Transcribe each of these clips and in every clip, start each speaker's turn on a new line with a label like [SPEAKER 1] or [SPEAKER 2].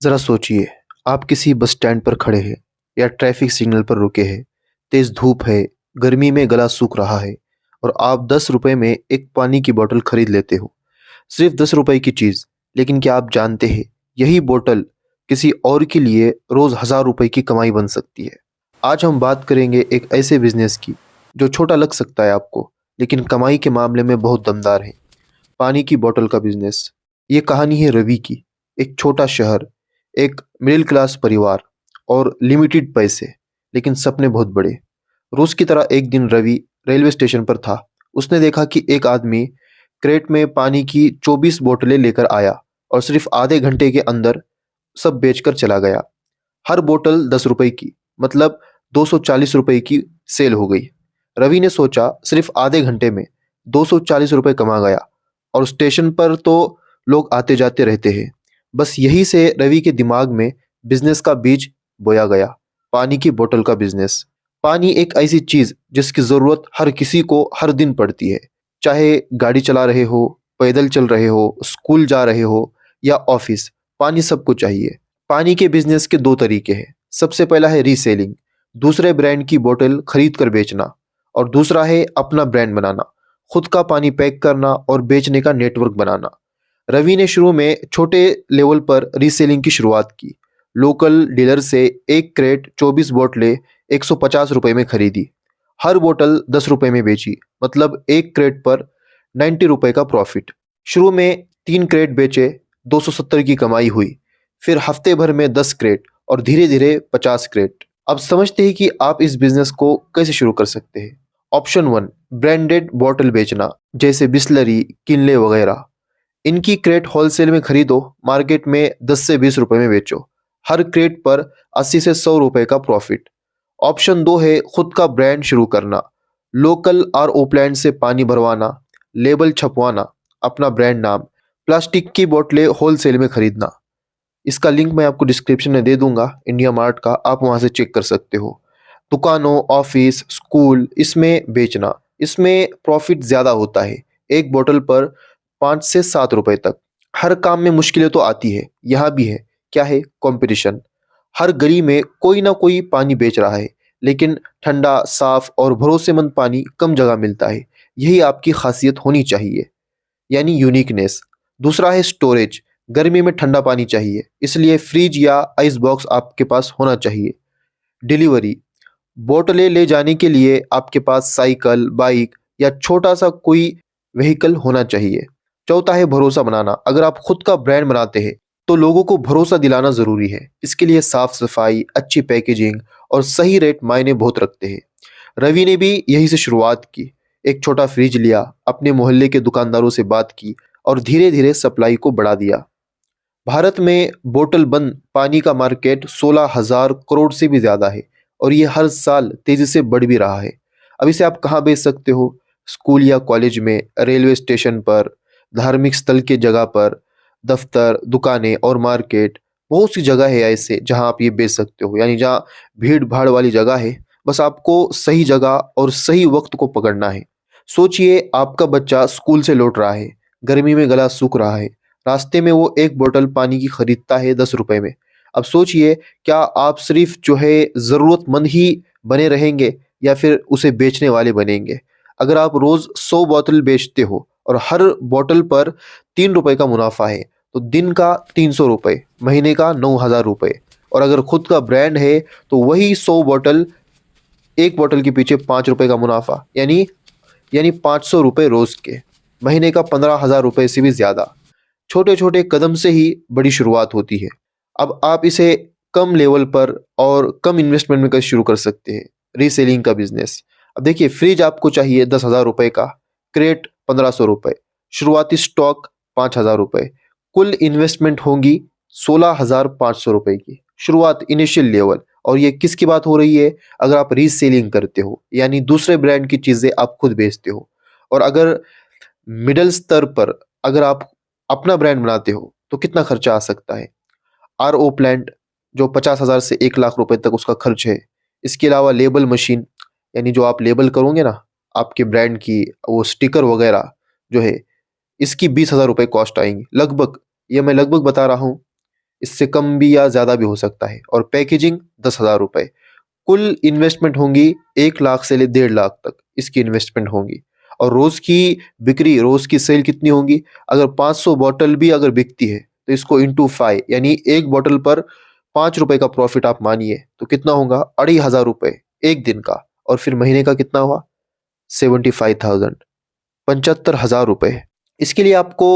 [SPEAKER 1] ज़रा सोचिए, आप किसी बस स्टैंड पर खड़े हैं या ट्रैफिक सिग्नल पर रुके हैं। तेज़ धूप है, गर्मी में गला सूख रहा है और आप 10 रुपए में एक पानी की बोतल खरीद लेते हो। सिर्फ 10 रुपए की चीज़, लेकिन क्या आप जानते हैं, यही बोतल किसी और के लिए रोज़ हज़ार रुपए की कमाई बन सकती है। आज हम बात करेंगे एक ऐसे बिज़नेस की, जो छोटा लग सकता है आपको, लेकिन कमाई के मामले में बहुत दमदार है। पानी की बोतल का बिजनेस। ये कहानी है रवि की। एक छोटा शहर, एक मिडिल क्लास परिवार और लिमिटेड पैसे, लेकिन सपने बहुत बड़े। रोज की तरह एक दिन रवि रेलवे स्टेशन पर था। उसने देखा कि एक आदमी क्रेट में पानी की 24 बोतलें लेकर आया और सिर्फ आधे घंटे के अंदर सब बेचकर चला गया। हर बोतल 10 रुपए की, मतलब 240 रुपए की सेल हो गई। रवि ने सोचा, सिर्फ आधे घंटे में 240 रुपए कमा गया, और स्टेशन पर तो लोग आते जाते रहते हैं। बस यही से रवि के दिमाग में बिजनेस का बीज बोया गया। पानी की बोतल का बिजनेस। पानी एक ऐसी चीज जिसकी जरूरत हर किसी को हर दिन पड़ती है। चाहे गाड़ी चला रहे हो, पैदल चल रहे हो, स्कूल जा रहे हो या ऑफिस, पानी सबको चाहिए। पानी के बिजनेस के दो तरीके हैं। सबसे पहला है रीसेलिंग, दूसरे ब्रांड की बोतल खरीद कर बेचना, और दूसरा है अपना ब्रांड बनाना, खुद का पानी पैक करना और बेचने का नेटवर्क बनाना। रवि ने शुरू में छोटे लेवल पर रीसेलिंग की शुरुआत की। लोकल डीलर से एक क्रेट 24 बोतलें 150 रुपए में खरीदी। हर बोतल 10 रुपए में बेची, मतलब एक क्रेट पर 90 रुपए का प्रॉफिट। शुरू में 3 क्रेट बेचे, 270 की कमाई हुई। फिर हफ्ते भर में 10 क्रेट और धीरे धीरे 50 क्रेट। अब समझते हैं कि आप इस बिजनेस को कैसे शुरू कर सकते हैं। ऑप्शन वन, ब्रांडेड बॉटल बेचना, जैसे बिस्लरी, किनले वगैरह। इनकी क्रेट होलसेल में खरीदो, मार्केट में 10 से 20 रुपए में बेचो। हर क्रेट पर 80 से 100 रुपए का प्रॉफिट। ऑप्शन दो है खुद का ब्रांड शुरू करना, लोकल आर ओ प्लांट से पानी भरवाना, लेबल छपवाना, अपना ब्रांड नाम। प्लास्टिक की बोतलें होलसेल में खरीदना। इसका लिंक मैं आपको डिस्क्रिप्शन में दे दूंगा, इंडिया मार्ट का, आप वहां से चेक कर सकते हो। दुकानों, ऑफिस, स्कूल, इसमें बेचना। इसमें प्रॉफिट ज़्यादा होता है, एक बोतल पर 5 से 7 रुपए तक। हर काम में मुश्किलें तो आती है, यहाँ भी है। क्या है? कंपटीशन। हर गली में कोई ना कोई पानी बेच रहा है, लेकिन ठंडा, साफ और भरोसेमंद पानी कम जगह मिलता है। यही आपकी खासियत होनी चाहिए, यानी यूनिकनेस। दूसरा है स्टोरेज। गर्मी में ठंडा पानी चाहिए, इसलिए फ्रिज या आइस बॉक्स आपके पास होना चाहिए। डिलीवरी। बोतलें ले जाने के लिए आपके पास साइकिल, बाइक या छोटा सा कोई व्हीकल होना चाहिए। चौथा है भरोसा बनाना। अगर आप खुद का ब्रांड बनाते हैं तो लोगों को भरोसा दिलाना जरूरी है। इसके लिए साफ सफाई, अच्छी पैकेजिंग और सही रेट मायने बहुत रखते हैं। रवि ने भी यही से शुरुआत की। एक छोटा फ्रिज लिया, अपने मोहल्ले के दुकानदारों से बात की और धीरे धीरे सप्लाई को बढ़ा दिया। भारत में बोतल बंद पानी का मार्केट 16,000 करोड़ से भी ज्यादा है, और ये हर साल तेजी से बढ़ भी रहा है। अब इसे आप कहाँ बेच सकते हो? स्कूल या कॉलेज में, रेलवे स्टेशन पर, धार्मिक स्थल के जगह पर, दफ्तर, दुकानें और मार्केट। बहुत सी जगह है ऐसे जहां आप ये बेच सकते हो, यानी जहाँ भीड़ भाड़ वाली जगह है। बस आपको सही जगह और सही वक्त को पकड़ना है। सोचिए, आपका बच्चा स्कूल से लौट रहा है, गर्मी में गला सूख रहा है। रास्ते में वो एक बोतल पानी की खरीदता है 10 रुपए में। अब सोचिए, क्या आप सिर्फ जो है जरूरतमंद ही बने रहेंगे या फिर उसे बेचने वाले बनेंगे? अगर आप रोज 100 बोतल बेचते हो और हर बोतल पर 3 रुपए का मुनाफा है, तो दिन का 300 रुपए, महीने का 9,000 रुपए। और अगर खुद का ब्रांड है तो वही 100 बोतल, एक बोतल के पीछे 5 रुपए का मुनाफा, यानी 500 रुपए रोज के, महीने का 15,000 रुपए से भी ज्यादा। छोटे छोटे कदम से ही बड़ी शुरुआत होती है। अब आप इसे कम लेवल पर और कम इन्वेस्टमेंट में कैसे शुरू कर सकते हैं? रीसेलिंग का बिजनेस। अब देखिए, फ्रिज आपको चाहिए 10,000 रुपए का, क्रेट 1,500 रुपए, शुरुआती स्टॉक 5,000 रुपए, कुल इन्वेस्टमेंट होगी 16,500 रुपए की। शुरुआत, इनिशियल लेवल। और ये किसकी बात हो रही है? अगर आप रीसेलिंग करते हो, यानी दूसरे ब्रांड की चीजें आप खुद बेचते हो। और अगर मिडिल स्तर पर, अगर आप अपना ब्रांड बनाते हो, तो कितना खर्चा आ सकता है? आर ओ प्लांट, जो 50,000 से 1 लाख रुपए तक उसका खर्च है। इसके अलावा लेबल मशीन, यानी जो आप लेबल करोगे ना आपके ब्रांड की, वो स्टिकर वगैरह जो है, इसकी 20,000 रुपए कॉस्ट आएंगी लगभग। ये मैं लगभग बता रहा हूँ। इससे कम भी या ज़्यादा भी हो सकता है। और पैकेजिंग 10,000 रुपये। कुल इन्वेस्टमेंट होंगी 1 लाख से ले 1.5 लाख तक इसकी इन्वेस्टमेंट होंगी। और रोज़ की बिक्री, रोज़ की सेल कितनी होंगी? अगर 500 बॉटल भी अगर बिकती है तो इसको इंटू 5 यानी एक बॉटल पर 5 रुपए का प्रॉफिट आप मानिए तो कितना होगा? 2,500 रुपये एक दिन का। और फिर महीने का कितना हुआ? 75,000, 75,000 रुपये। इसके लिए आपको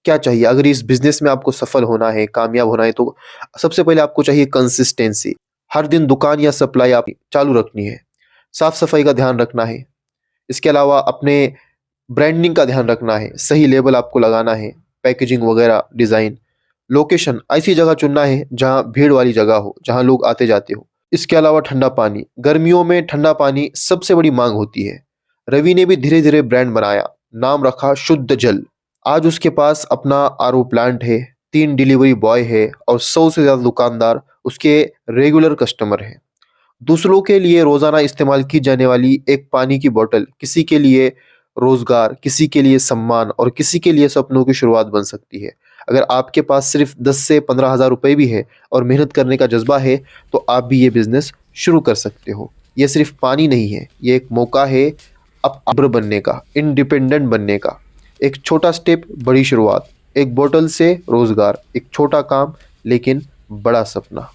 [SPEAKER 1] क्या चाहिए? अगर इस बिजनेस में आपको सफल होना है, कामयाब होना है, तो सबसे पहले आपको चाहिए कंसिस्टेंसी। हर दिन दुकान या सप्लाई आप चालू रखनी है। साफ सफाई का ध्यान रखना है। इसके अलावा अपने ब्रांडिंग का ध्यान रखना है। सही लेबल आपको लगाना है, पैकेजिंग वगैरह, डिज़ाइन। लोकेशन ऐसी जगह चुनना है जहाँ भीड़ वाली जगह हो, जहाँ लोग आते जाते हो। इसके अलावा ठंडा पानी, गर्मियों में ठंडा पानी सबसे बड़ी मांग होती है। रवि ने भी धीरे धीरे ब्रांड बनाया, नाम रखा शुद्ध जल। आज उसके पास अपना आरओ प्लांट है, 3 डिलीवरी बॉय है और 100 से ज़्यादा दुकानदार उसके रेगुलर कस्टमर हैं। दूसरों के लिए रोज़ाना इस्तेमाल की जाने वाली एक पानी की बोतल किसी के लिए रोज़गार, किसी के लिए सम्मान और किसी के लिए सपनों की शुरुआत बन सकती है। अगर आपके पास सिर्फ 10 से 15,000 रुपये भी है और मेहनत करने का जज्बा है तो आप भी ये बिज़नेस शुरू कर सकते हो। ये सिर्फ पानी नहीं है, ये एक मौका है अब अब्र बनने का, इंडिपेंडेंट बनने का। एक छोटा स्टेप, बड़ी शुरुआत। एक बोतल से रोज़गार, एक छोटा काम लेकिन बड़ा सपना।